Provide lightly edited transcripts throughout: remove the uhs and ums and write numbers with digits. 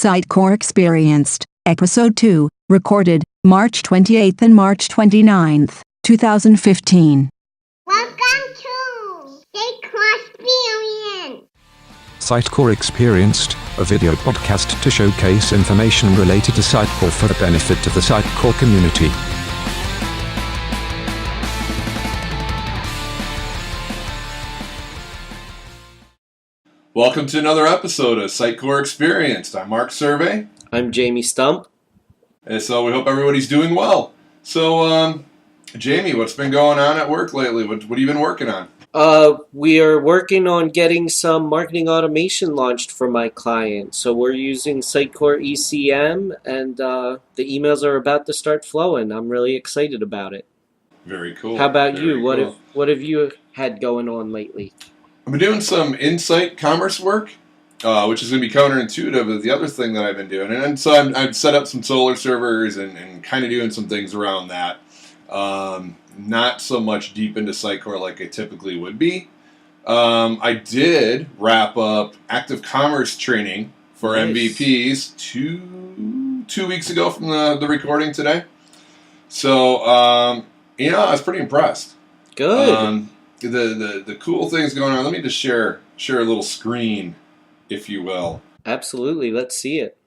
Sitecore Experienced, Episode 2, recorded March 28th and March 29th, 2015. Welcome to Sitecore Experience. Sitecore Experienced, a video podcast to showcase information related to Sitecore for the benefit of the Sitecore community. Welcome to another episode of Sitecore Experienced. I'm Mark Survey. I'm Jamie Stump. And so we hope everybody's doing well. So, Jamie, what's been going on at work lately? What have you been working on? We are working on getting some marketing automation launched for my client. So we're using Sitecore ECM, and the emails are about to start flowing. I'm really excited about it. Very cool. How about Very you? cool. What have you had going on lately? I've been doing some insight commerce work, which is going to be counterintuitive with the other thing that I've been doing. And so I've set up some solar servers and kind of doing some things around that. Not so much deep into Sitecore like I typically would be. I did wrap up active commerce training for MVPs two weeks ago from the recording today. So, I was pretty impressed. Good. The cool things going on. Let me just share a little screen, if you will. Absolutely. Let's see it.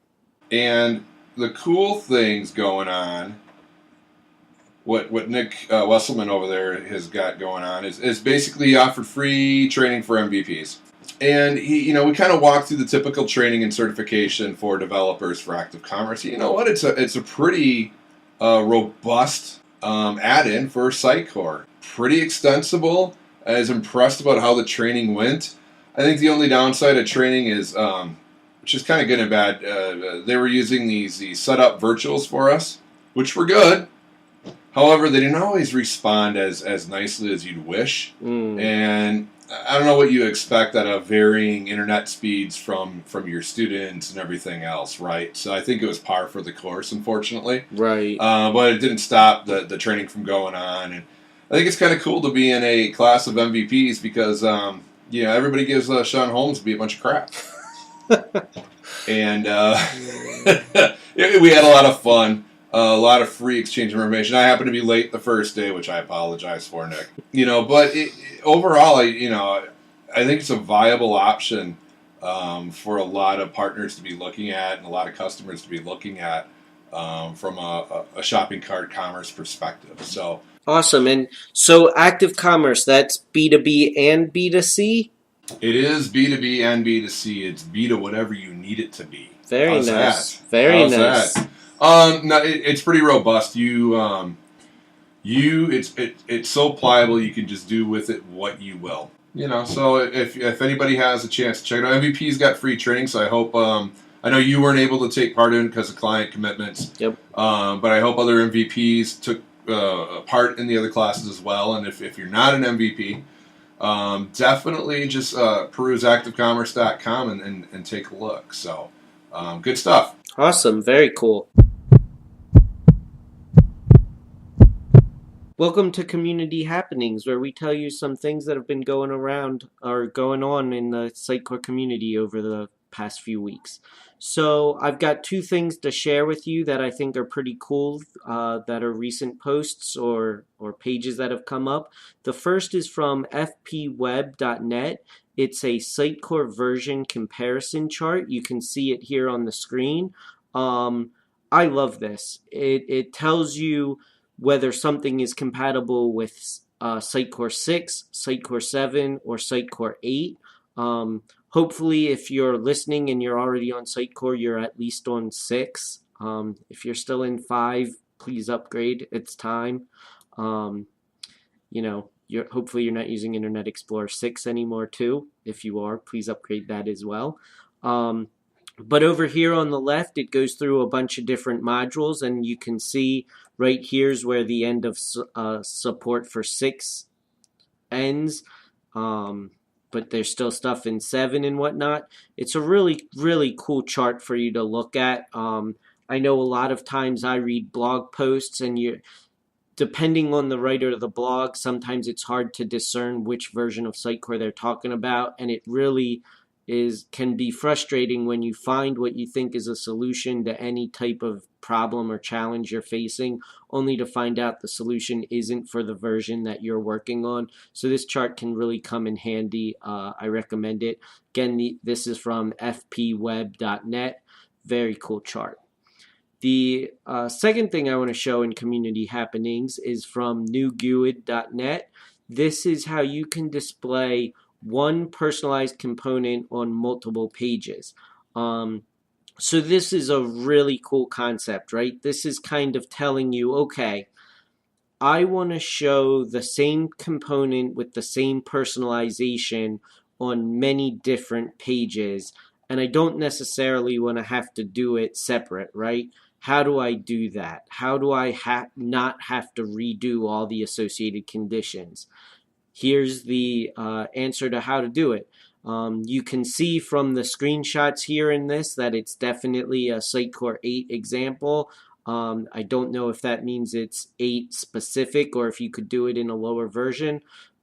And the cool things going on, what Nick Wesselman over there has got going on is basically offered free training for MVPs. And we kind of walk through the typical training and certification for developers for active commerce. You know what? It's a pretty robust add-in for Sitecore. Pretty extensible. I was impressed about how the training went. I think the only downside of training is, which is kind of good and bad, they were using these setup virtuals for us, which were good. However, they didn't always respond as nicely as you'd wish. And I don't know what you expect out of varying internet speeds from your students and everything else, right? So I think it was par for the course, unfortunately. Right. But it didn't stop the training from going on. And I think it's kind of cool to be in a class of MVPs because, everybody gives Sean Holmesby a bunch of crap. And we had a lot of fun, a lot of free exchange of information. I happened to be late the first day, which I apologize for, Nick. But overall, I think it's a viable option for a lot of partners to be looking at and a lot of customers to be looking at from a shopping cart commerce perspective. So. Awesome. And so active commerce, that's B2B and B2C? It is B2B and B2C. It's B to whatever you need it to be. Very How's nice. That? Very How's nice. That? No, it's pretty robust. It's so pliable you can just do with it what you will. So if anybody has a chance to check it out, MVP's got free training, so I hope I know you weren't able to take part in it because of client commitments. Yep. But I hope other MVPs took part in the other classes as well. And if you're not an MVP, definitely just peruse activecommerce.com and take a look. So good stuff. Awesome. Very cool. Welcome to Community Happenings, where we tell you some things that have been going on in the Sitecore community over the past few weeks. So I've got two things to share with you that I think are pretty cool, that are recent posts or pages that have come up. The first is from fpweb.net. It's a Sitecore version comparison chart. You can see it here on the screen. I love this. It tells you whether something is compatible with Sitecore 6, Sitecore 7, or Sitecore 8. Hopefully, if you're listening and you're already on Sitecore, you're at least on 6. If you're still in 5, please upgrade. It's time. Hopefully you're not using Internet Explorer 6 anymore too. If you are, please upgrade that as well. But over here on the left, it goes through a bunch of different modules, and you can see right here's where the end of support for 6 ends. But there's still stuff in 7 and whatnot. It's a really, really cool chart for you to look at. I know a lot of times I read blog posts, and depending on the writer of the blog, sometimes it's hard to discern which version of Sitecore they're talking about, and it really can be frustrating when you find what you think is a solution to any type of problem or challenge you're facing, only to find out the solution isn't for the version that you're working on. So this chart can really come in handy. I recommend it. Again, this is from fpweb.net. Very cool chart. The second thing I want to show in community happenings is from newguid.net. This is how you can display one personalized component on multiple pages. So this is a really cool concept, right? This is kind of telling you, okay, I want to show the same component with the same personalization on many different pages, and I don't necessarily want to have to do it separate, right? How do I do that? How do I not have to redo all the associated conditions? Here's the answer to how to do it. You can see from the screenshots here in this that it's definitely a Sitecore 8 example. I don't know if that means it's 8 specific or if you could do it in a lower version.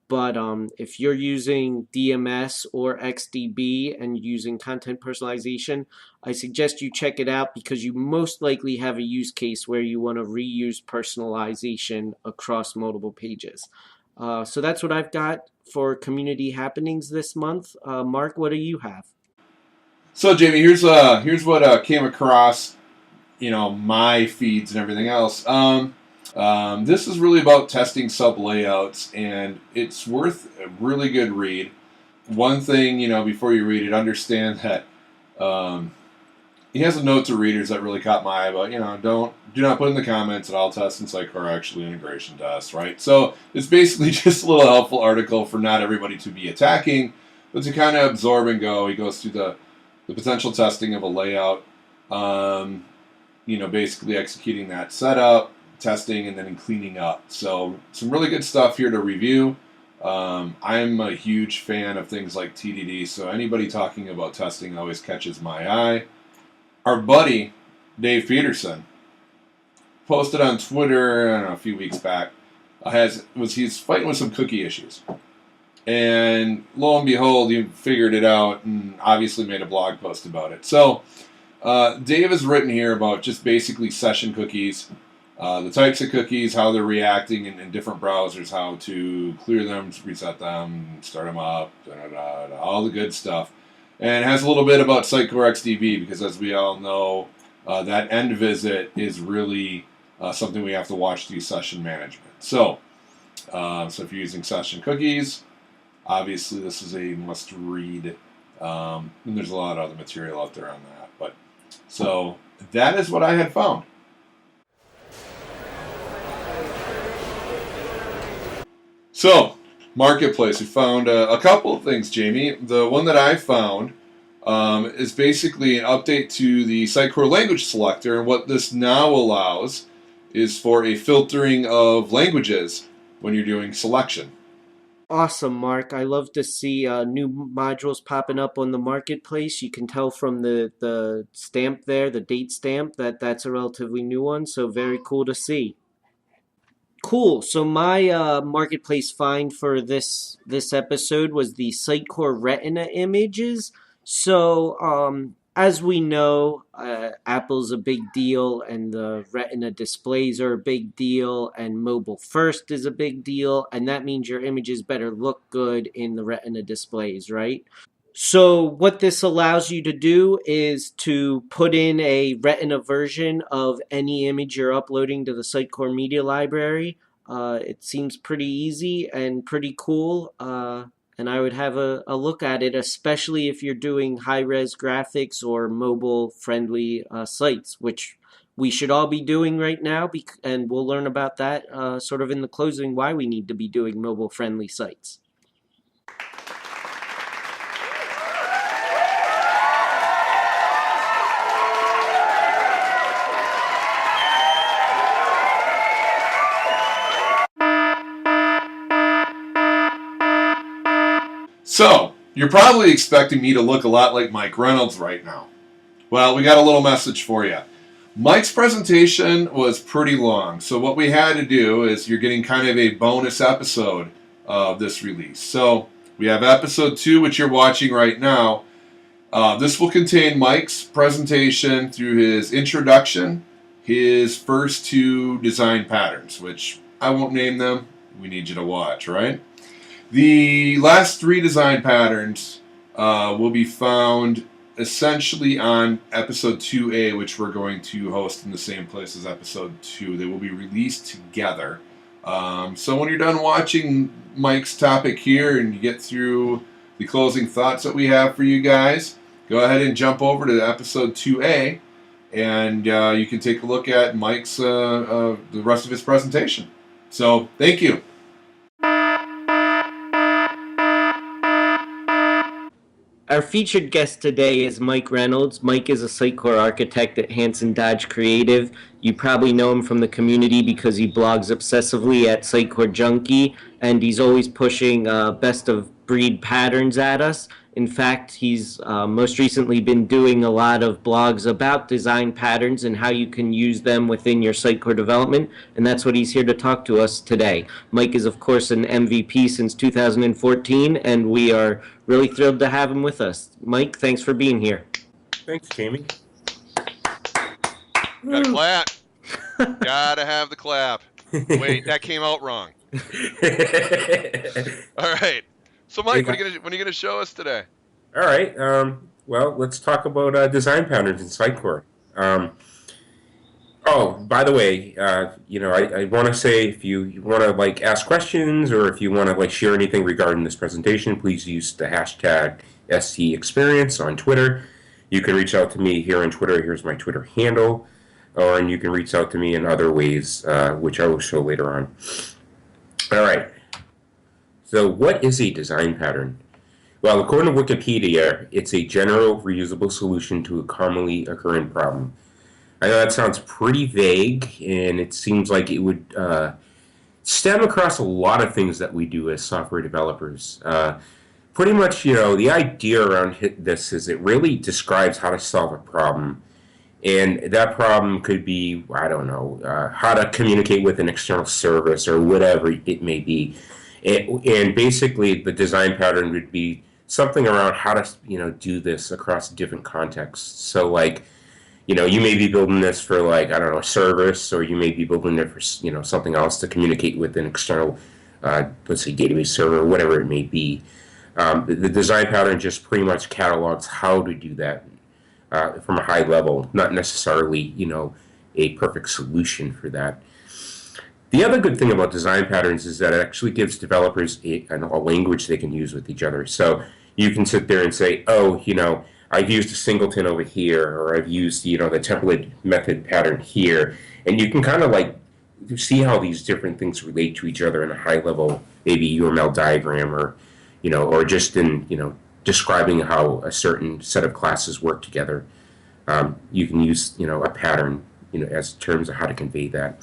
But if you're using DMS or XDB and using content personalization, I suggest you check it out because you most likely have a use case where you want to reuse personalization across multiple pages. So that's what I've got for community happenings this month. Mark, what do you have? So Jamie, here's what came across, my feeds and everything else. This is really about testing sub layouts, and it's worth a really good read. One thing, before you read it, understand that he has a note to readers that really caught my eye about, do not put in the comments that all tests in Sitecore are actually integration tests, right? So it's basically just a little helpful article for not everybody to be attacking, but to kind of absorb and go. He goes through the potential testing of a layout, basically executing that setup, testing, and then cleaning up. So some really good stuff here to review. I'm a huge fan of things like TDD, so anybody talking about testing always catches my eye. Our buddy, Dave Peterson, posted on Twitter, I don't know, a few weeks back, he's fighting with some cookie issues. And lo and behold, he figured it out and obviously made a blog post about it. So Dave has written here about just basically session cookies, the types of cookies, how they're reacting in different browsers, how to clear them, reset them, start them up, all the good stuff. And it has a little bit about Sitecore XDB because, as we all know, that end visit is really something we have to watch through session management. So if you're using session cookies, obviously this is a must-read. And there's a lot of other material out there on that. So that is what I had found. So, Marketplace, we found a couple of things, Jamie. The one that I found is basically an update to the Sitecore language selector, and what this now allows is for a filtering of languages when you're doing selection. Awesome, Mark. I love to see new modules popping up on the Marketplace. You can tell from the stamp there, the date stamp, that's a relatively new one, so very cool to see. Cool. So my Marketplace find for this episode was the Sitecore Retina images. So as we know, Apple's a big deal, and the Retina displays are a big deal, and mobile first is a big deal, and that means your images better look good in the Retina displays, right? So what this allows you to do is to put in a Retina version of any image you're uploading to the Sitecore Media Library. It seems pretty easy and pretty cool, and I would have a look at it, especially if you're doing high-res graphics or mobile-friendly sites, which we should all be doing right now, and we'll learn about that sort of in the closing, why we need to be doing mobile-friendly sites. So, you're probably expecting me to look a lot like Mike Reynolds right now. Well, we got a little message for you. Mike's presentation was pretty long, so what we had to do is you're getting kind of a bonus episode of this release. So, we have episode 2, which you're watching right now, This will contain Mike's presentation through his introduction, his first 2 design patterns, which I won't name them. We need you to watch, right? The last 3 design patterns will be found essentially on episode 2A, which we're going to host in the same place as episode 2. They will be released together. So when you're done watching Mike's topic here and you get through the closing thoughts that we have for you guys, go ahead and jump over to episode 2A, and you can take a look at Mike's the rest of his presentation. So thank you. Our featured guest today is Mike Reynolds. Mike is a Sitecore Architect at Hanson Dodge Creative. You probably know him from the community because he blogs obsessively at Sitecore Junkie, and he's always pushing best of breed patterns at us. In fact, he's most recently been doing a lot of blogs about design patterns and how you can use them within your Sitecore development, and that's what he's here to talk to us today. Mike is, of course, an MVP since 2014, and we are really thrilled to have him with us. Mike, thanks for being here. Thanks, Jamie. Gotta clap. Gotta have the clap. Wait, that came out wrong. All right. So, Mike, what are you gonna show us today? All right. Well, let's talk about design patterns in Sitecore. Oh, by the way, I want to say if you want to ask questions or if you want to share anything regarding this presentation, please use the hashtag STExperience on Twitter. You can reach out to me here on Twitter. Here's my Twitter handle, and you can reach out to me in other ways, which I will show later on. All right. So, what is a design pattern? Well, according to Wikipedia, it's a general reusable solution to a commonly occurring problem. I know that sounds pretty vague, and it seems like it would stem across a lot of things that we do as software developers. Pretty much, the idea around this is it really describes how to solve a problem. And that problem could be, I don't know, how to communicate with an external service or whatever it may be. And basically, the design pattern would be something around how to, do this across different contexts. So, you may be building this for, I don't know, a service, or you may be building it for, something else to communicate with an external, let's say, database server, or whatever it may be. The design pattern just pretty much catalogs how to do that from a high level, not necessarily, a perfect solution for that. The other good thing about design patterns is that it actually gives developers a language they can use with each other. So you can sit there and say, oh, I've used a singleton over here, or I've used, the template method pattern here. And you can kind of see how these different things relate to each other in a high level, maybe UML diagram, or, or just in, describing how a certain set of classes work together. You can use, a pattern, as terms of how to convey that.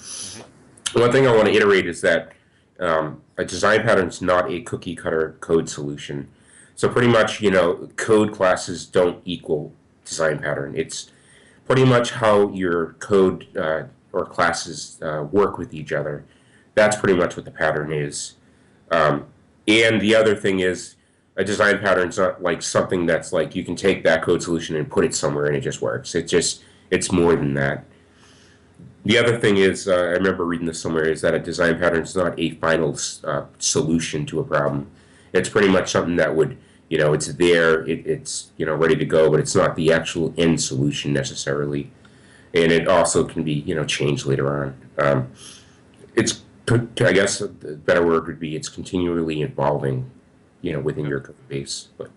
One thing I want to iterate is that a design pattern is not a cookie cutter code solution. So pretty much, code classes don't equal design pattern. It's pretty much how your code or classes work with each other. That's pretty much what the pattern is. And the other thing is, a design pattern is not something that's you can take that code solution and put it somewhere and it just works. It's more than that. The other thing is, I remember reading this somewhere, is that a design pattern is not a final solution to a problem. It's pretty much something that would, it's there, it's ready to go, but it's not the actual end solution necessarily. And it also can be, changed later on. It's, I guess, the better word would be it's continually evolving, within your code base. But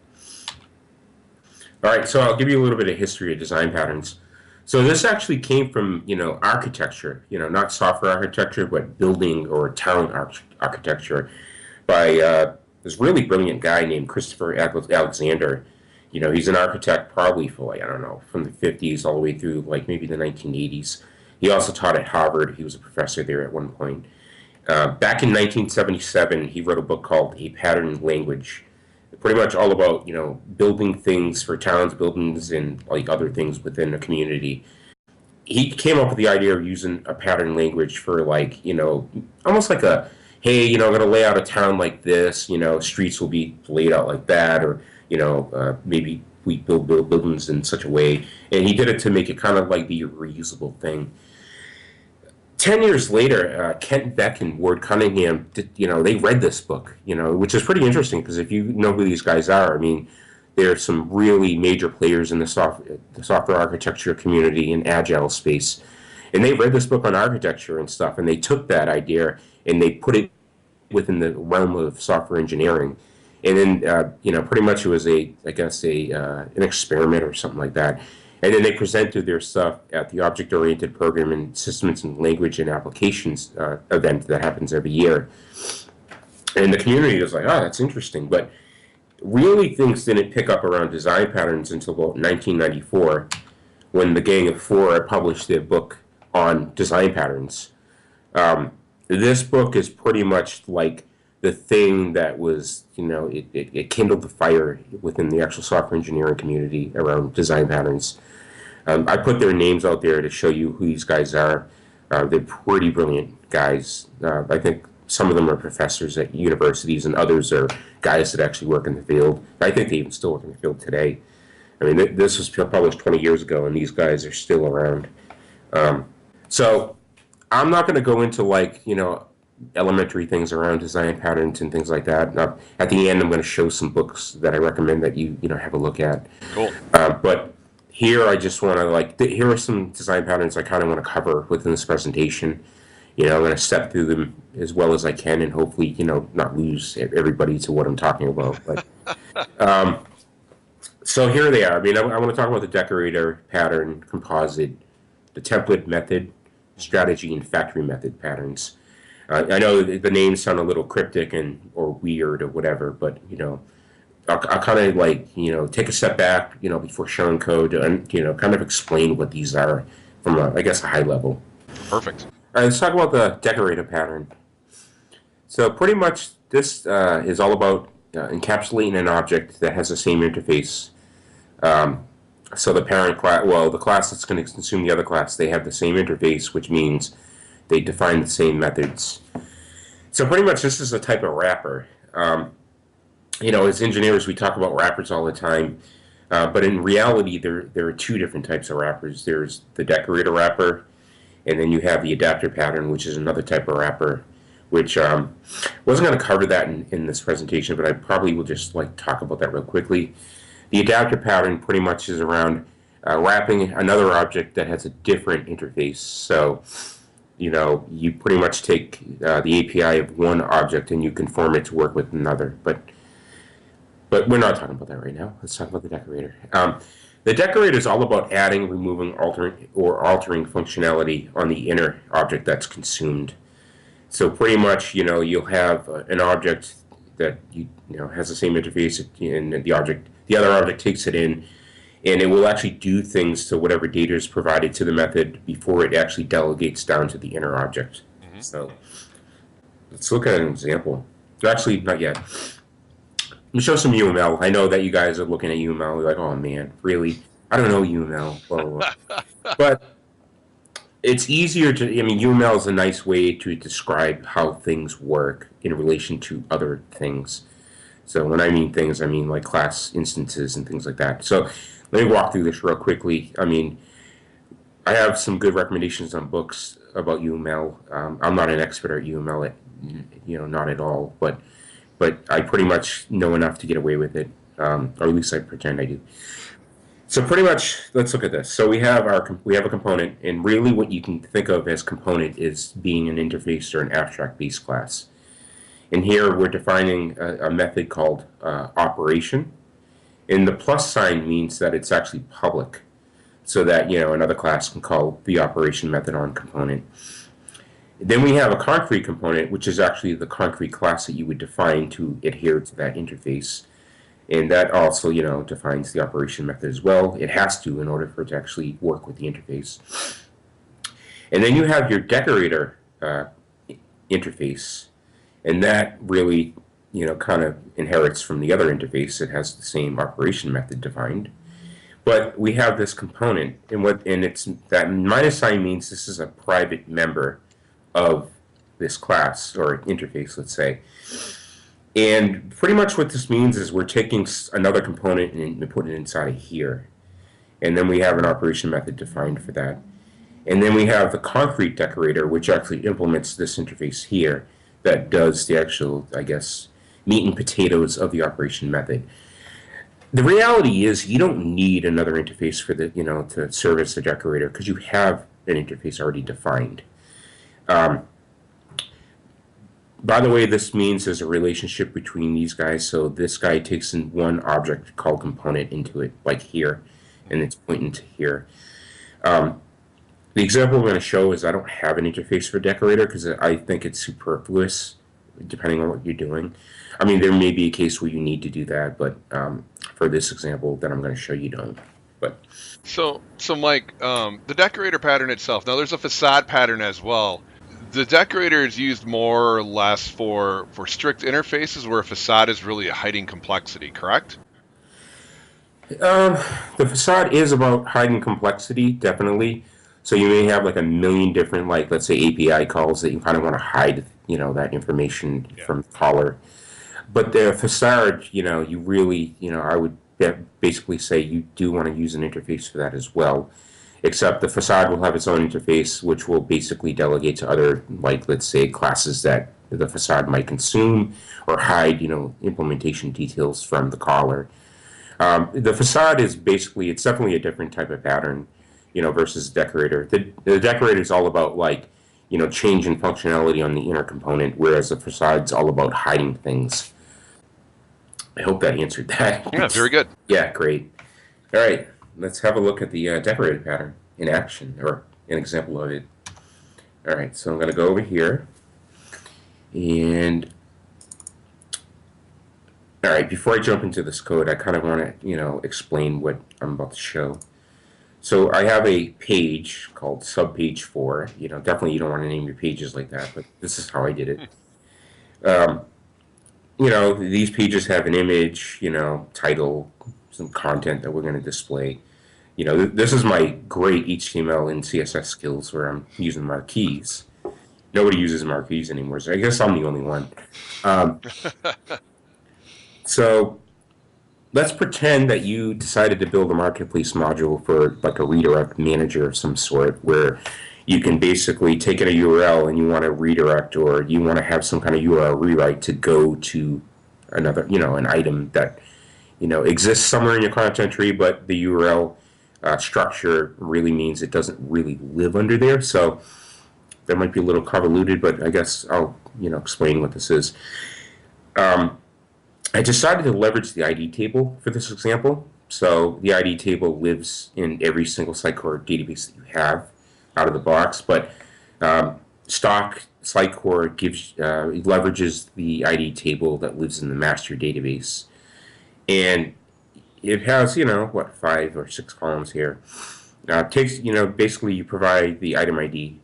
all right, so I'll give you a little bit of history of design patterns. So this actually came from, architecture, not software architecture, but building or town architecture by this really brilliant guy named Christopher Alexander. He's an architect probably for, I don't know, from the 50s all the way through maybe the 1980s. He also taught at Harvard. He was a professor there at one point. Back in 1977, he wrote a book called A Pattern Language. Pretty much all about, building things for towns, buildings, and other things within a community. He came up with the idea of using a pattern language for almost like a, hey, I'm going to lay out a town like this, streets will be laid out like that, or, maybe we build buildings in such a way. And he did it to make it kind of like be a reusable thing. 10 years later, Kent Beck and Ward Cunningham, they read this book, which is pretty interesting because if you know who these guys are, I mean, they're some really major players in the software architecture community and agile space. And they read this book on architecture and stuff, and they took that idea and they put it within the realm of software engineering. And then, pretty much it was an experiment or something like that. And then they presented their stuff at the Object-Oriented Programming Systems and Language and Applications event that happens every year. And the community was like, oh, that's interesting. But really things didn't pick up around design patterns until about 1994 when the Gang of Four published their book on design patterns. This book is pretty much like the thing that was, it kindled the fire within the actual software engineering community around design patterns. I put their names out there to show you who these guys are. They're pretty brilliant guys. I think some of them are professors at universities and others are guys that actually work in the field. I think they even still work in the field today. I mean, this was published 20 years ago and these guys are still around. So I'm not going to go into elementary things around design patterns and things like that. At the end, I'm going to show some books that I recommend that you have a look at. Cool. But here, I just want to here are some design patterns I kind of want to cover within this presentation. I'm going to step through them as well as I can, and hopefully, not lose everybody to what I'm talking about. But so here they are. I mean, I want to talk about the decorator pattern, composite, the template method, strategy, and factory method patterns. I know the names sound a little cryptic or weird or whatever, but I'll kind of take a step back, before showing code and kind of explain what these are from a high level. Perfect. All right, let's talk about the decorator pattern. So pretty much this is all about encapsulating an object that has the same interface. So the parent class, the class that's going to consume the other class, they have the same interface, which means they define the same methods. So pretty much this is a type of wrapper. As engineers, we talk about wrappers all the time, but in reality, there are two different types of wrappers. There's the decorator wrapper, and then you have the adapter pattern, which is another type of wrapper, which wasn't going to cover that in this presentation, but I probably will just talk about that real quickly. The adapter pattern pretty much is around wrapping another object that has a different interface. So you pretty much take the API of one object and you conform it to work with another. But we're not talking about that right now. Let's talk about the decorator. The decorator is all about adding, removing, altering functionality on the inner object that's consumed. So pretty much, you'll have an object that has the same interface, and the other object takes it in, and it will actually do things to whatever data is provided to the method before it actually delegates down to the inner object. Mm-hmm. So let's look at an example. Actually, not yet. Let me show some UML. I know that you guys are looking at UML. You're like, oh man, really? I don't know UML. Blah, blah, blah. But it's easier to, UML is a nice way to describe how things work in relation to other things. So when I mean things, I mean like class instances and things like that. So let me walk through this real quickly. I have some good recommendations on books about UML. I'm not an expert at UML, not at all, but I pretty much know enough to get away with it, or at least I pretend I do. So pretty much, let's look at this. So we have a component, and really what you can think of as component is being an interface or an abstract base class. And here we're defining a method called operation, and the plus sign means that it's actually public, so that another class can call the operation method on component. Then we have a concrete component, which is actually the concrete class that you would define to adhere to that interface. And that also, defines the operation method as well. It has to in order for it to actually work with the interface. And then you have your decorator interface. And that really, kind of inherits from the other interface. It has the same operation method defined. But we have this component, and it's that minus sign means this is a private member of this class or interface, let's say. And pretty much what this means is we're taking another component and putting it inside of here. And then we have an operation method defined for that. And then we have the concrete decorator, which actually implements this interface here that does the actual, I guess, meat and potatoes of the operation method. The reality is you don't need another interface for the, to service the decorator because you have an interface already defined. By the way, this means there's a relationship between these guys. So this guy takes in one object called component into it, like here, and it's pointing to here. The example I'm going to show is I don't have an interface for decorator because I think it's superfluous, depending on what you're doing. I mean, there may be a case where you need to do that, but for this example that I'm going to show, you don't. But So Mike, the decorator pattern itself. Now, there's a facade pattern as well. The decorator is used more or less for strict interfaces, where a facade is really a hiding complexity. Correct? the facade is about hiding complexity, definitely. So you may have like a million different, like let's say API calls that you kind of want to hide, that information from the caller. But the facade, you really, I would basically say you do want to use an interface for that as well. Except the facade will have its own interface, which will basically delegate to other, like let's say, classes that the facade might consume or hide, implementation details from the caller. The facade is basically, it's definitely a different type of pattern, versus decorator. The decorator is all about like, change in functionality on the inner component, whereas the facade's all about hiding things. I hope that answered that. Yeah, very good. Yeah, great. All right, let's have a look at the decorator pattern in action, or an example of it. All right, so I'm going to go over here, and all right, before I jump into this code, I kind of want to, explain what I'm about to show. So I have a page called subpage 4. Definitely you don't want to name your pages like that, but this is how I did it. These pages have an image, title, some content that we're going to display. This is my great HTML and CSS skills where I'm using marquees. Nobody uses marquees anymore, so I guess I'm the only one. So let's pretend that you decided to build a marketplace module for like a redirect manager of some sort where you can basically take in a URL and you want to redirect, or you want to have some kind of URL rewrite to go to another, an item that, exists somewhere in your content tree, but the URL structure really means it doesn't really live under there. So that might be a little convoluted, but I guess I'll, explain what this is. I decided to leverage the ID table for this example. So the ID table lives in every single Sitecore database that you have out of the box, but stock Sitecore leverages the ID table that lives in the master database, and it has 5 or 6 columns here. It takes basically you provide the item ID.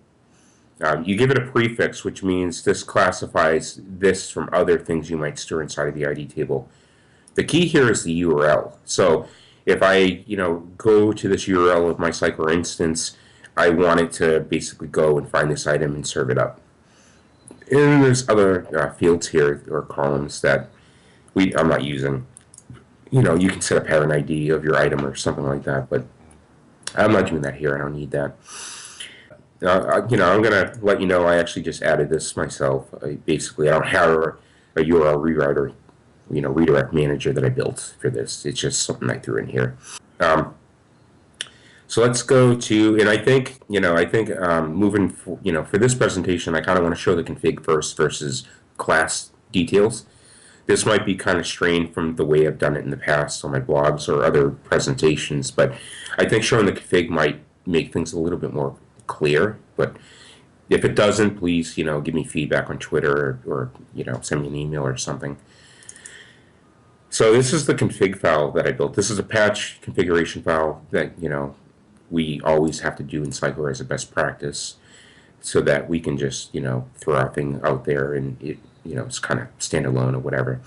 You give it a prefix, which means this classifies this from other things you might store inside of the ID table. The key here is the URL. So if I go to this URL of my Sitecore instance, I want it to basically go and find this item and serve it up. And there's other fields here or columns that I'm not using. You can set a parent ID of your item or something like that, but I'm not doing that here. I don't need that. I'm going to let you know I actually just added this myself. I don't have a URL rewriter, redirect manager that I built for this. It's just something I threw in here. So let's go to, and I think moving, for this presentation, I kind of want to show the config first versus class details. This might be kind of strained from the way I've done it in the past on my blogs or other presentations, but I think showing the config might make things a little bit more clear. But if it doesn't, please, give me feedback on Twitter or send me an email or something. So this is the config file that I built. This is a patch configuration file that, we always have to do in Sitecore as a best practice so that we can just, throw our thing out there and it's kind of standalone or whatever.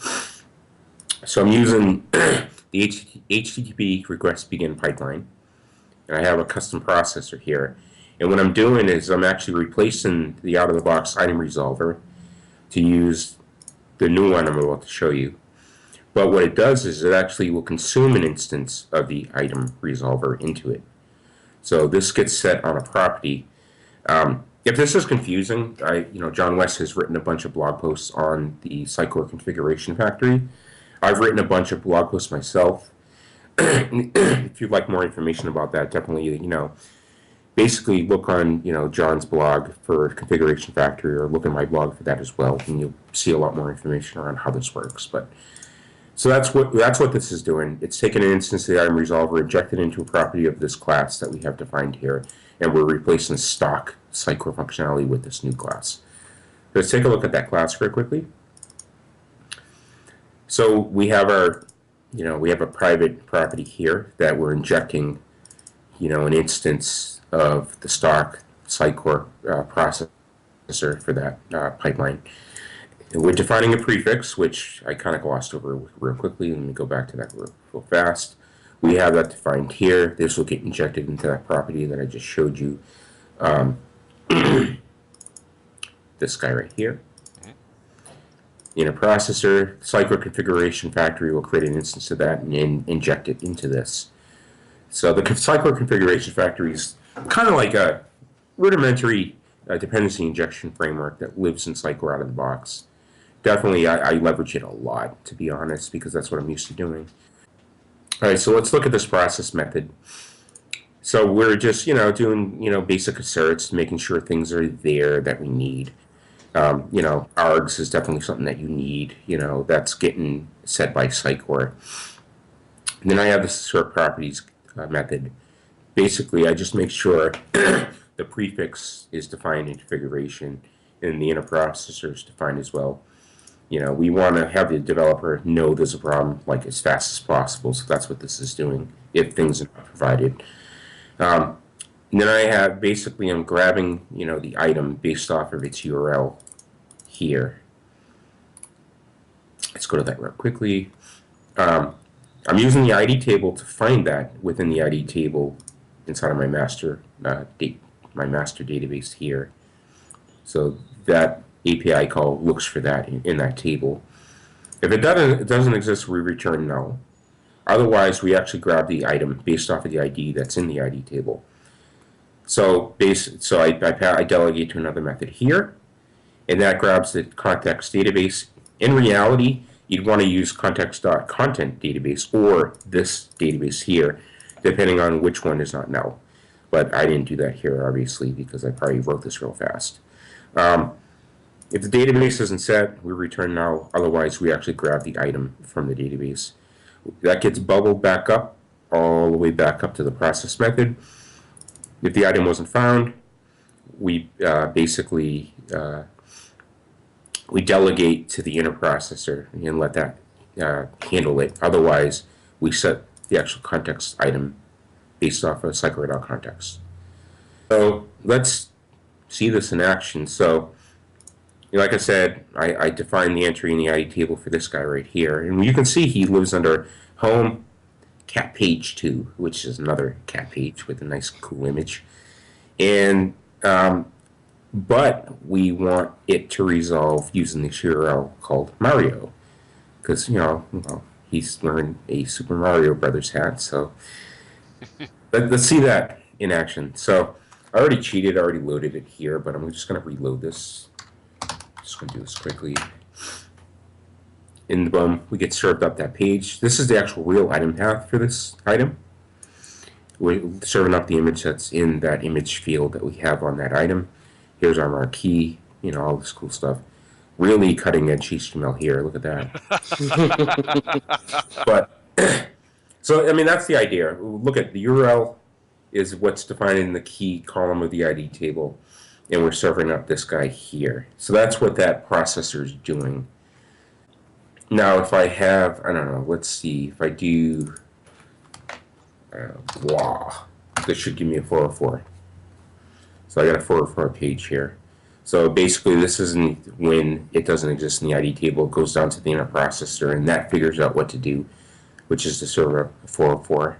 So I'm using the HTTP request begin pipeline, and I have a custom processor here. And what I'm doing is I'm actually replacing the out-of-the-box item resolver to use the new one I'm about to show you. But what it does is it actually will consume an instance of the item resolver into it. So this gets set on a property. If this is confusing, John West has written a bunch of blog posts on the Sitecore Configuration Factory. I've written a bunch of blog posts myself. If you'd like more information about that, definitely, basically look on, John's blog for Configuration Factory, or look at my blog for that as well, and you'll see a lot more information around how this works. But so that's what this is doing. It's taking an instance of the item resolver, injected into a property of this class that we have defined here, and we're replacing stock Sitecore functionality with this new class. Let's take a look at that class very quickly. So we have our, we have a private property here that we're injecting, an instance of the stock Sitecore processor for that pipeline. And we're defining a prefix, which I kind of glossed over real quickly. Let me go back to that real fast. We have that defined here. This will get injected into that property that I just showed you. This guy right here. In a processor, Sitecore Configuration Factory will create an instance of that and inject it into this. So the Sitecore Configuration Factory is kind of like a rudimentary dependency injection framework that lives in Sitecore out of the box. Definitely, I leverage it a lot, to be honest, because that's what I'm used to doing. All right, so let's look at this process method. So we're just, doing, basic asserts, making sure things are there that we need. Args is definitely something that you need, that's getting set by Sitecore. And then I have the assert properties method. Basically, I just make sure the prefix is defined in configuration and the interprocessor is defined as well. We want to have the developer know there's a problem like as fast as possible, so that's what this is doing if things are not provided. And then I have, basically, I'm grabbing, the item based off of its URL here. Let's go to that real quickly. I'm using the ID table to find that within the ID table inside of my master database here. So that API call looks for that in that table. If it doesn't exist, we return null. Otherwise, we actually grab the item based off of the ID that's in the ID table. So I delegate to another method here, and that grabs the context database. In reality, you'd want to use context.content database or this database here, depending on which one is not null. But I didn't do that here, obviously, because I probably wrote this real fast. If the database isn't set, we return null. Otherwise, we actually grab the item from the database. That gets bubbled back up, all the way back up to the process method. If the item wasn't found, we basically we delegate to the interprocessor and let that handle it. Otherwise, we set the actual context item based off of Sitecore.context. So let's see this in action. So, like I said, I define the entry in the ID table for this guy right here, and you can see he lives under home cat page 2, which is another cat page with a nice cool image. And but we want it to resolve using this URL called Mario, because he's wearing a Super Mario Brothers hat. So let's see that in action. So I already cheated, I already loaded it here, but I'm just going to reload this. Just going to do this quickly. And boom, we get served up that page. This is the actual real item path for this item. We're serving up the image that's in that image field that we have on that item. Here's our marquee, all this cool stuff. Really cutting edge HTML here. Look at that. But so that's the idea. Look at the URL is what's defined in the key column of the ID table, and we're serving up this guy here. So that's what that processor is doing. Now, if I have, I don't know, let's see, if I do blah, this should give me a 404. So I got a 404 page here. So basically, this isn't when it doesn't exist in the ID table. It goes down to the interprocessor, and that figures out what to do, which is to serve up a 404.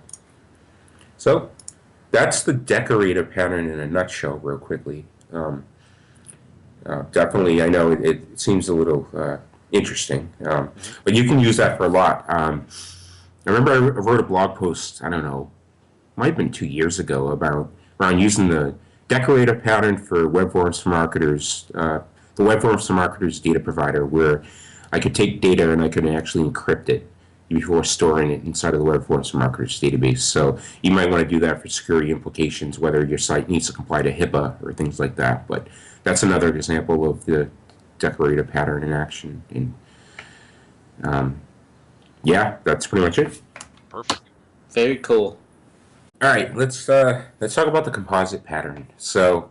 So that's the decorator pattern in a nutshell, real quickly. Definitely, I know it seems a little interesting. But you can use that for a lot. I remember I wrote a blog post, I don't know, might have been 2 years ago, about around using the decorator pattern for Web Forms for Marketers, the Web Forms for Marketers data provider, where I could take data and I could actually encrypt it before storing it inside of the Web Forms for Marketers database. So you might want to do that for security implications, whether your site needs to comply to HIPAA or things like that. But that's another example of the decorator pattern in action. And yeah, that's pretty much it. Perfect. Very cool. All right, let's talk about the composite pattern. So,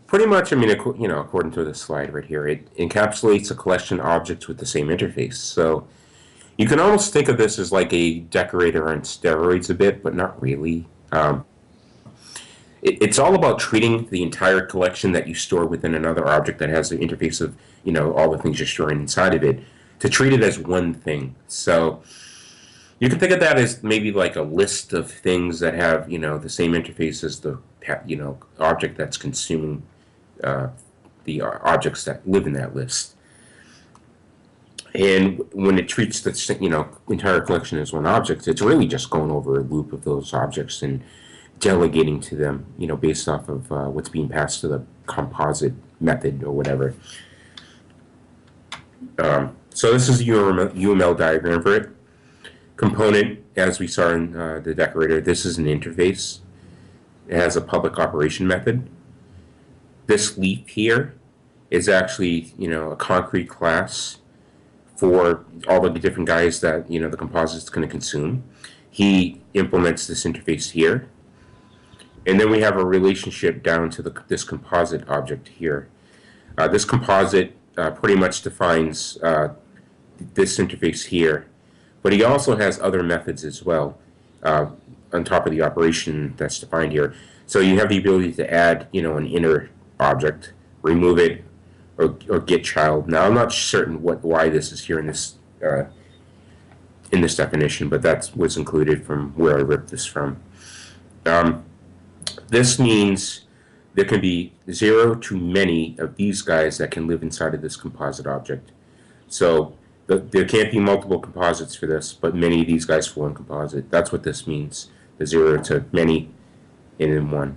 pretty much, I mean, according to this slide right here, it encapsulates a collection of objects with the same interface. So, you can almost think of this as like a decorator on steroids a bit, but not really. It's all about treating the entire collection that you store within another object that has the interface of, all the things you're storing inside of it, to treat it as one thing. So, you can think of that as maybe like a list of things that have, the same interface as the, object that's consuming the objects that live in that list. And when it treats the, entire collection as one object, it's really just going over a loop of those objects and delegating to them, based off of what's being passed to the composite method or whatever. So this is the UML diagram for it. Component, as we saw in the decorator, this is an interface. It has a public operation method. This leaf here is actually, a concrete class for all of the different guys that, the composite's going to consume. He implements this interface here. And then we have a relationship down to this composite object here. This composite pretty much defines this interface here. But he also has other methods as well on top of the operation that's defined here. So you have the ability to add, an inner object, remove it, or get child. Now I'm not certain why this is here in this definition, but that's what's included from where I ripped this from. This means there can be 0 to many of these guys that can live inside of this composite object. So there can't be multiple composites for this, but many of these guys fall in composite. That's what this means, the 0 to many and in one.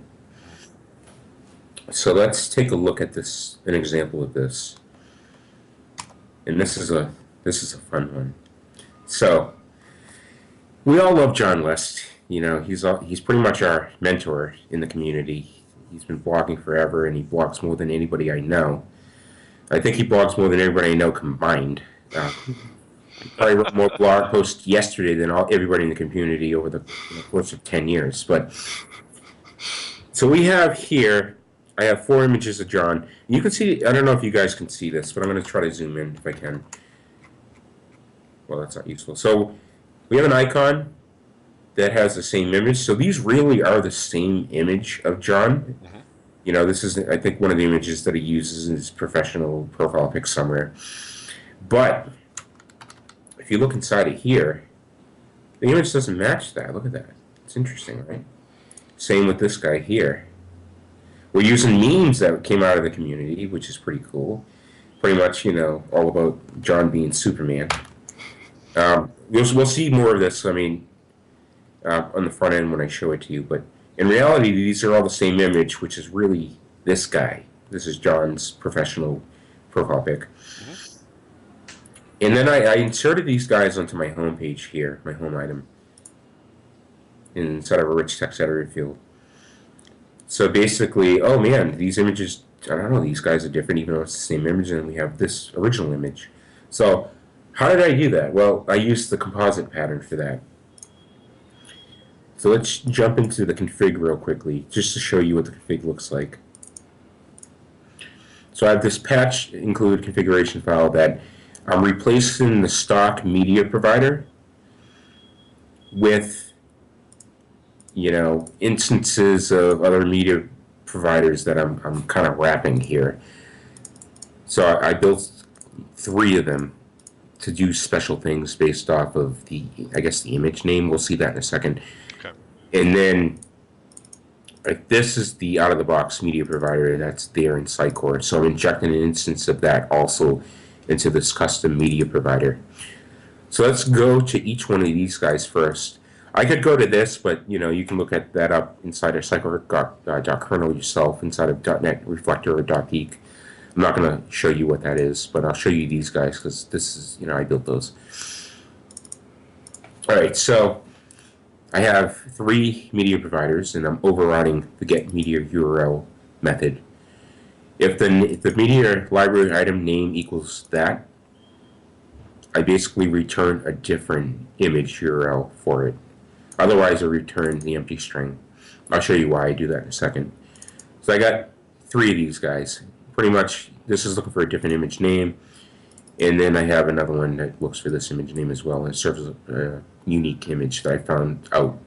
So let's take a look at this, an example of this. And this is a fun one. So we all love John West. He's pretty much our mentor in the community. He's been blogging forever, and he blogs more than anybody I know. I think he blogs more than everybody I know combined. Probably wrote more blog posts yesterday than everybody in the community over the course of 10 years. But so we have here, I have 4 images of John. You can see, I don't know if you guys can see this, but I'm going to try to zoom in if I can. Well, that's not useful. So we have an icon that has the same image. So these really are the same image of John. This is, I think, one of the images that he uses in his professional profile pic somewhere. But if you look inside of here, the image doesn't match that. Look at that. It's interesting, right? Same with this guy here. We're using memes that came out of the community, which is pretty cool. Pretty much, all about John being Superman. We'll see more of this, on the front end when I show it to you. But in reality, these are all the same image, which is really this guy. This is John's professional profile pic. And then I inserted these guys onto my home page here, my home item, inside of a rich text editor field. So basically, oh man, these images, I don't know, these guys are different even though it's the same image, and we have this original image. So how did I do that? Well, I used the composite pattern for that. So let's jump into the config real quickly, just to show you what the config looks like. So I have this patch include configuration file that I'm replacing the stock media provider with, instances of other media providers that I'm kind of wrapping here. So I built 3 of them to do special things based off of the image name. We'll see that in a second. Okay. And then this is the out-of-the-box media provider that's there in Sitecore. So I'm injecting an instance of that also into this custom media provider. So let's go to each one of these guys first. I could go to this, but you can look at that up inside of Sitecore.kernel yourself, inside of .NET Reflector or .geek. I'm not going to show you what that is, but I'll show you these guys because this is, I built those. All right, so I have 3 media providers, and I'm overriding the get media URL method. If the media library item name equals that, I basically return a different image URL for it. Otherwise, I return the empty string. I'll show you why I do that in a second. So I got 3 of these guys. Pretty much, this is looking for a different image name, and then I have another one that looks for this image name as well, and it serves a unique image that I found out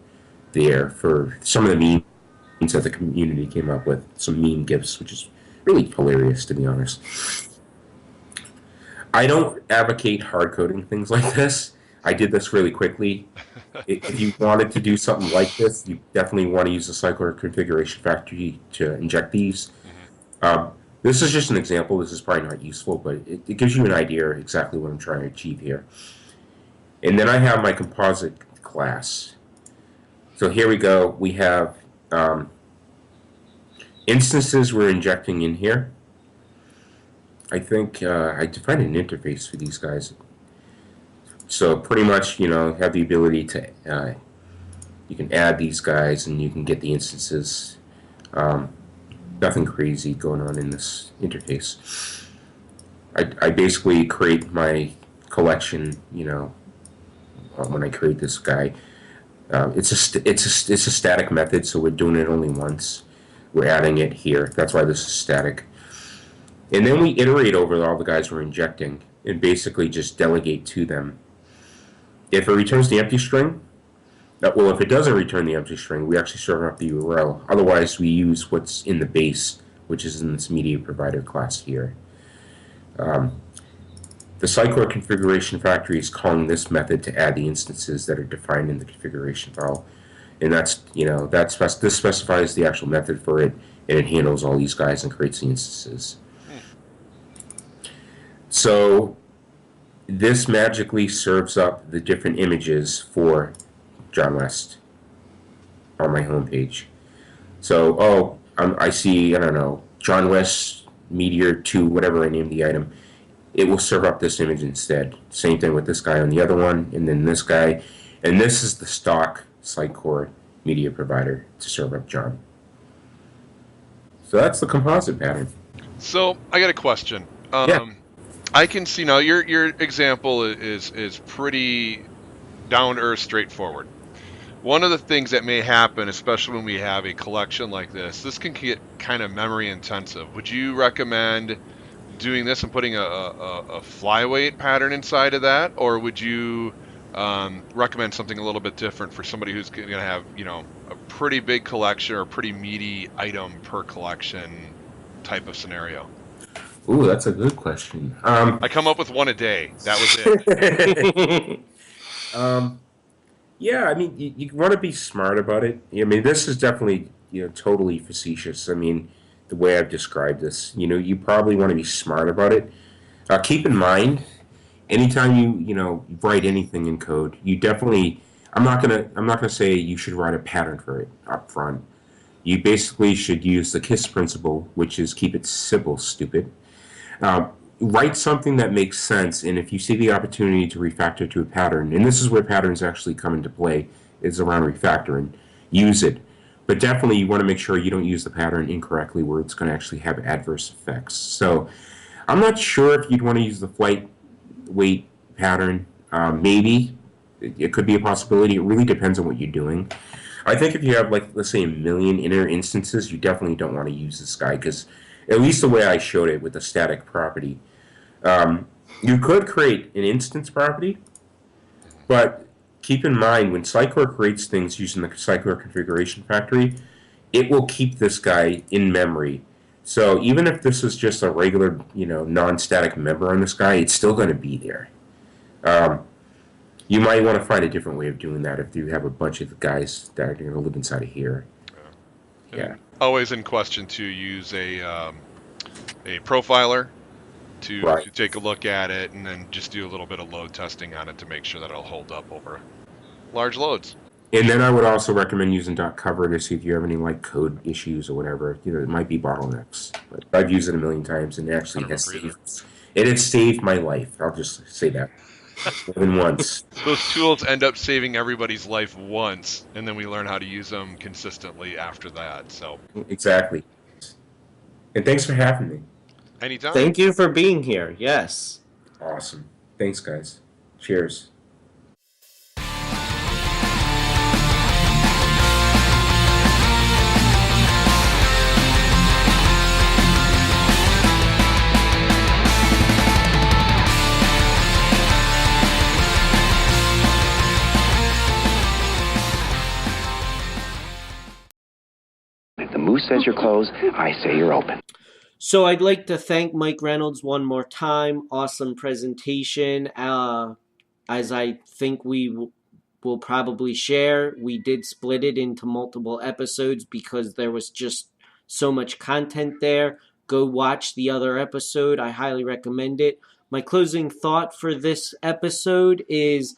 there for some of the memes that the community came up with, some meme GIFs, which is really hilarious, to be honest. I don't advocate hard coding things like this. I did this really quickly. If you wanted to do something like this, you definitely want to use the Sitecore configuration factory to inject these. This is just an example. This is probably not useful, but it gives you an idea exactly what I'm trying to achieve here. And then I have my composite class. So here we go. We have instances we're injecting in here. I think I defined an interface for these guys. So pretty much, have the ability to, you can add these guys and you can get the instances. Nothing crazy going on in this interface. I basically create my collection, when I create this guy. It's a static method, so we're doing it only once. We're adding it here. That's why this is static. And then we iterate over all the guys we're injecting and basically just delegate to them. If it returns the empty string, well, if it doesn't return the empty string, we actually serve up the URL. Otherwise, we use what's in the base, which is in this media provider class here. The Sitecore configuration factory is calling this method to add the instances that are defined in the configuration file, and this specifies the actual method for it, and it handles all these guys and creates the instances. So this magically serves up the different images for John West on my homepage. So, I see, I don't know, John West Meteor 2, whatever I named the item. It will serve up this image instead. Same thing with this guy on the other one, and then this guy. And this is the stock Sitecore media provider to serve up John. So that's the composite pattern. So I got a question. Yeah. I can see now your example is pretty down to earth, straightforward. One of the things that may happen, especially when we have a collection like this can get kind of memory intensive. Would you recommend doing this and putting a flyweight pattern inside of that, or would you recommend something a little bit different for somebody who's going to have a pretty big collection or a pretty meaty item per collection type of scenario? Ooh, that's a good question. I come up with one a day. That was it. Yeah, I mean, you want to be smart about it. I mean, this is definitely, totally facetious. I mean, the way I've described this, you probably want to be smart about it. Keep in mind, anytime you write anything in code, you definitely, I'm not gonna say you should write a pattern for it up front. You basically should use the KISS principle, which is keep it simple, stupid. Write something that makes sense, and if you see the opportunity to refactor to a pattern, and this is where patterns actually come into play, is around refactoring, use it. But definitely you want to make sure you don't use the pattern incorrectly where it's going to actually have adverse effects. So I'm not sure if you'd want to use the flight weight pattern. Maybe. It could be a possibility. It really depends on what you're doing. I think if you have, let's say, 1 million inner instances, you definitely don't want to use this guy, because at least the way I showed it with the static property, you could create an instance property, but keep in mind when Sitecore creates things using the Sitecore configuration factory, it will keep this guy in memory. So even if this is just a regular, non-static member on this guy, it's still going to be there. You might want to find a different way of doing that if you have a bunch of guys that are going to live inside of here. Yeah. Always in question to use a profiler to take a look at it and then just do a little bit of load testing on it to make sure that it'll hold up over large loads. And then I would also recommend using .cover to see if you have any like code issues or whatever. It might be bottlenecks. But I've used it a million times and it actually has saved my life. I'll just say that. More than once. Those tools end up saving everybody's life once, and then we learn how to use them consistently after that. So exactly. And thanks for having me. Anytime. Thank you for being here. Yes. Awesome. Thanks, guys. Cheers. If the moose says you're closed, I say you're open. So I'd like to thank Mike Reynolds one more time. Awesome presentation. As I think we will probably share, we did split it into multiple episodes because there was just so much content there. Go watch the other episode. I highly recommend it. My closing thought for this episode is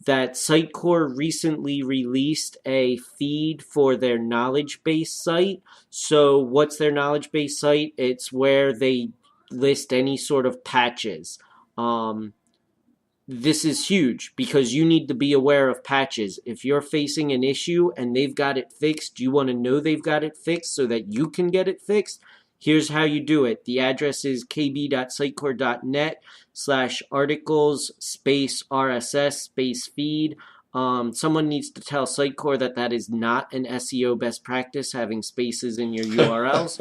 that Sitecore recently released a feed for their knowledge base site. So what's their knowledge base site? It's where they list any sort of patches. This is huge because you need to be aware of patches. If you're facing an issue and they've got it fixed, you want to know they've got it fixed so that you can get it fixed. Here's how you do it. The address is kb.sitecore.net/articles/RSS/feed. Someone needs to tell Sitecore that is not an SEO best practice, having spaces in your URLs.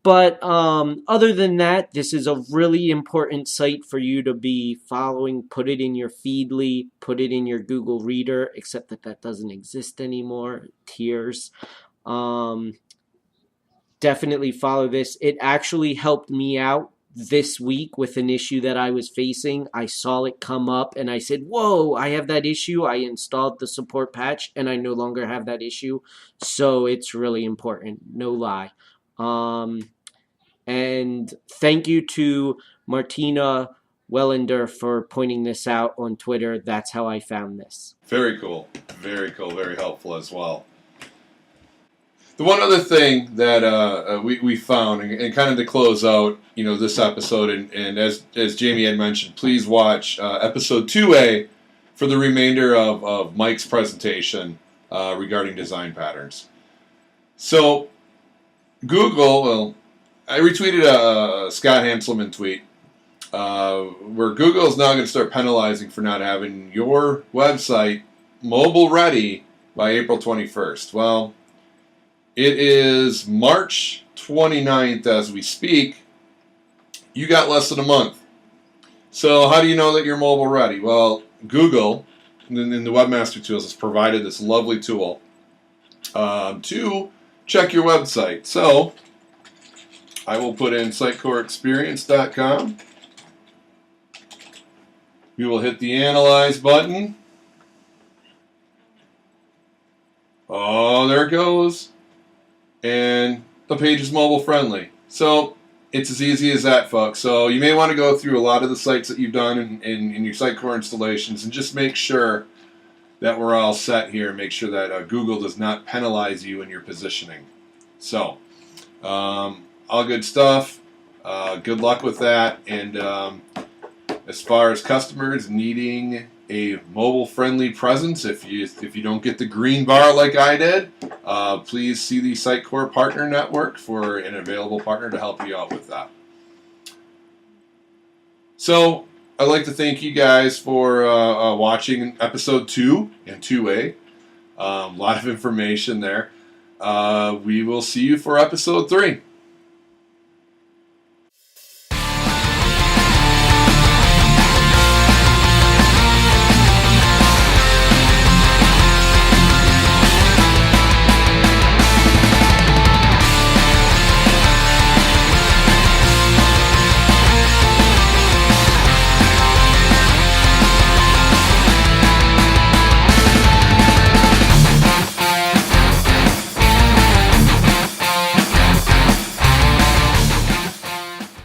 But other than that, this is a really important site for you to be following. Put it in your Feedly, put it in your Google Reader, except that doesn't exist anymore. Tears. Definitely follow this. It actually helped me out this week with an issue that I was facing. I saw it come up and I said, whoa, I have that issue. I installed the support patch and I no longer have that issue. So it's really important. No lie. And thank you to Martina Wellender for pointing this out on Twitter. That's how I found this. Very cool. Very cool. Very helpful as well. The one other thing that we found, and kind of to close out, this episode, and as Jamie had mentioned, please watch episode 2A for the remainder of Mike's presentation regarding design patterns. So, Google, I retweeted a Scott Hanselman tweet where Google is now going to start penalizing for not having your website mobile ready by April 21st. Well, it is March 29th as we speak. You got less than a month. So how do you know that you're mobile ready? Well, Google, in the Webmaster Tools, has provided this lovely tool to check your website. So I will put in sitecoreexperience.com. We will hit the Analyze button. Oh, there it goes. And the page is mobile friendly. So it's as easy as that, folks. So you may want to go through a lot of the sites that you've done in your Sitecore installations and just make sure that we're all set here. Make sure that Google does not penalize you in your positioning. So, all good stuff. Good luck with that. And as far as customers needing a mobile-friendly presence, if you don't get the green bar like I did, please see the Sitecore Partner Network for an available partner to help you out with that. So I'd like to thank you guys for watching episode 2 and 2A. A lot of information there. We will see you for episode 3.